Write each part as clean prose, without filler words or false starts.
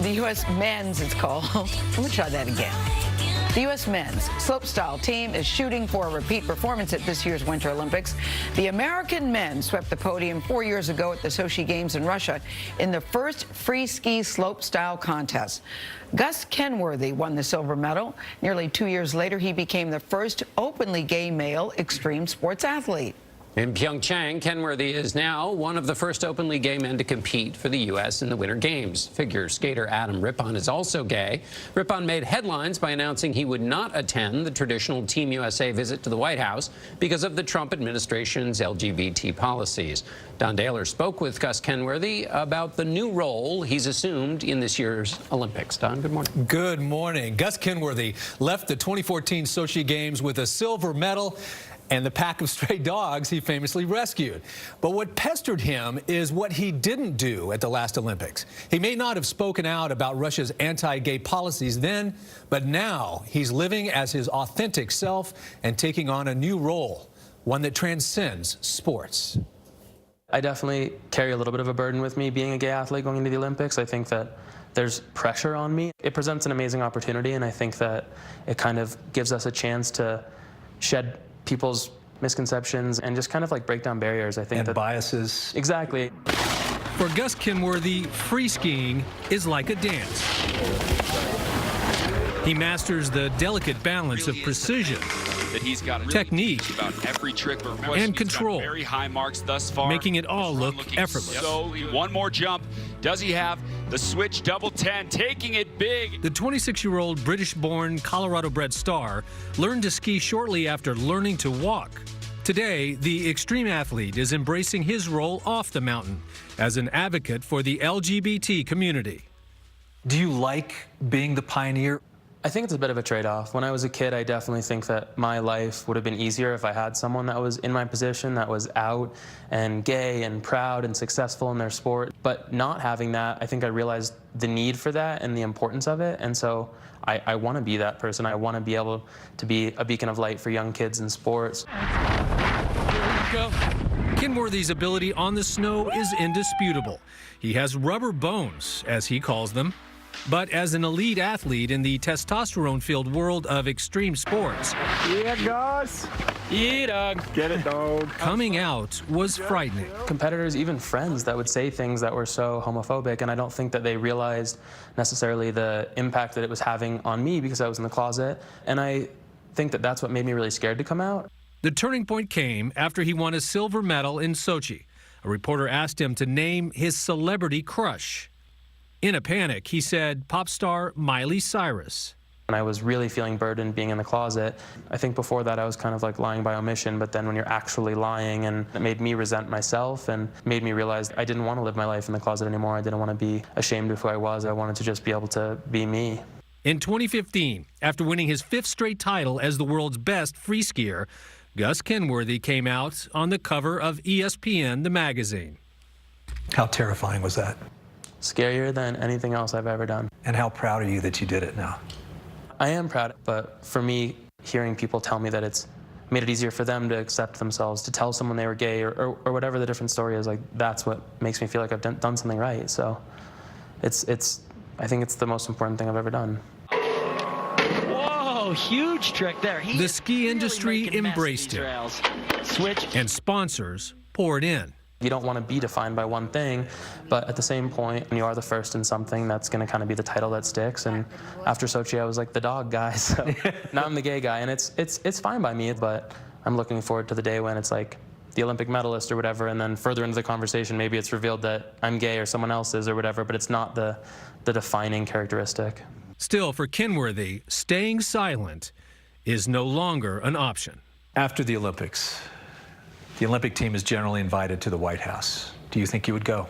U.S. men's, it's called. Let me try that again. The U.S. men's slopestyle team is shooting for a repeat performance at this year's Winter Olympics. The American men swept the podium 4 years ago at the Sochi Games in Russia in the first free ski slopestyle contest. Gus Kenworthy won the silver medal. Nearly 2 years later, he became the first openly gay male extreme sports athlete. In PyeongChang, Kenworthy is now one of the first openly gay men to compete for the U.S. in the Winter Games. Figure skater Adam Rippon is also gay. Rippon made headlines by announcing he would not attend the traditional Team USA visit to the White House because of the Trump administration's LGBT policies. Don Dahler spoke with Gus Kenworthy about the new role he's assumed in this year's Olympics. Don, good morning. Good morning. Gus Kenworthy left the 2014 Sochi Games with a silver medal and the pack of stray dogs he famously rescued. But what pestered him is what he didn't do at the last Olympics. He may not have spoken out about Russia's anti-gay policies then, but now he's living as his authentic self and taking on a new role, one that transcends sports. I definitely carry a little bit of a burden with me being a gay athlete going into the Olympics. I think that there's pressure on me. It presents an amazing opportunity, and I think that it kind of gives us a chance to shed people's misconceptions and just kind of like break down barriers. I think and that biases. Exactly. For Gus Kenworthy, free skiing is like a dance. He masters the delicate balance of precision, technique, and control, making it all look effortless. So one more jump. Does he have the switch double 10, taking it big? The 26-year-old British-born, Colorado-bred star learned to ski shortly after learning to walk. Today, the extreme athlete is embracing his role off the mountain as an advocate for the LGBT community. Do you like being the pioneer? I think it's a bit of a trade-off. When I was a kid, I definitely think that my life would have been easier if I had someone that was in my position, that was out and gay and proud and successful in their sport. But not having that, I think I realized the need for that and the importance of it. And so I want to be that person. I want to be able to be a beacon of light for young kids in sports. Kenworthy's ability on the snow is indisputable. He has rubber bones, as he calls them. But as an elite athlete in the testosterone-filled world of extreme sports, yeah, Gus. Yeah, dog. Get it, dog. Coming out was frightening. Competitors, even friends, that would say things that were so homophobic, and I don't think that they realized necessarily the impact that it was having on me because I was in the closet. And I think that that's what made me really scared to come out. The turning point came after he won a silver medal in Sochi. A reporter asked him to name his celebrity crush. In a panic, he said pop star Miley Cyrus. And I was really feeling burdened being in the closet. I think before that I was kind of like lying by omission, but then when you're actually lying, and it made me resent myself and made me realize I didn't want to live my life in the closet anymore. I didn't want to be ashamed of who I was. I wanted to just be able to be me. In 2015, after winning his 5th straight title as the world's best free skier, Gus Kenworthy came out on the cover of ESPN, the magazine. How terrifying was that? Scarier than anything else I've ever done. And how proud are you that you did it now? I am proud, but for me, hearing people tell me that it's made it easier for them to accept themselves, to tell someone they were gay or whatever the different story is, like that's what makes me feel like I've done something right. So I think it's the most important thing I've ever done. Whoa, huge trick there. The ski industry embraced him. Switch. And sponsors poured in. You don't want to be defined by one thing, but at the same point, when you are the first in something, that's going to kind of be the title that sticks. And after Sochi, I was like the dog guy, so now I'm the gay guy, and it's fine by me, but I'm looking forward to the day when it's like the Olympic medalist or whatever, and then further into the conversation, maybe it's revealed that I'm gay or someone else is or whatever, but it's not the defining characteristic. Still, for Kenworthy, staying silent is no longer an option. After the Olympics, the Olympic team is generally invited to the White House. Do you think you would go?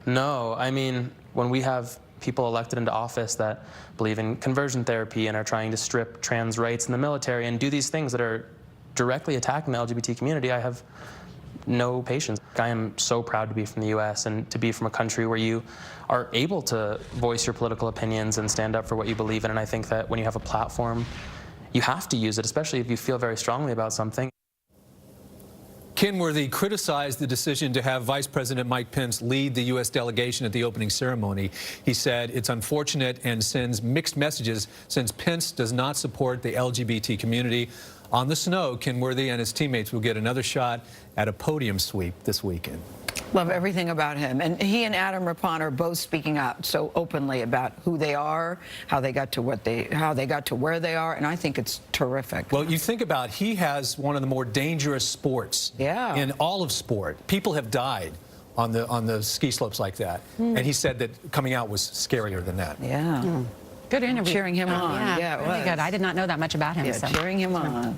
No. I mean, when we have people elected into office that believe in conversion therapy and are trying to strip trans rights in the military and do these things that are directly attacking the LGBT community, I have no patience. I am so proud to be from the U.S. and to be from a country where you are able to voice your political opinions and stand up for what you believe in. And I think that when you have a platform, you have to use it, especially if you feel very strongly about something. Kenworthy criticized the decision to have Vice President Mike Pence lead the U.S. delegation at the opening ceremony. He said it's unfortunate and sends mixed messages since Pence does not support the LGBT community. On the snow, Kenworthy and his teammates will get another shot at a podium sweep this weekend. Love everything about him. And he and Adam Rippon are both speaking out so openly about who they are, how they got to where they are, and I think it's terrific. Well, you think about, he has one of the more dangerous sports in all of sport. People have died on the ski slopes like that. And he said that coming out was scarier than that. Yeah. Good interview. Cheering him on. Yeah, it really was. good. I did not know that much about him. Yeah, so. cheering him on.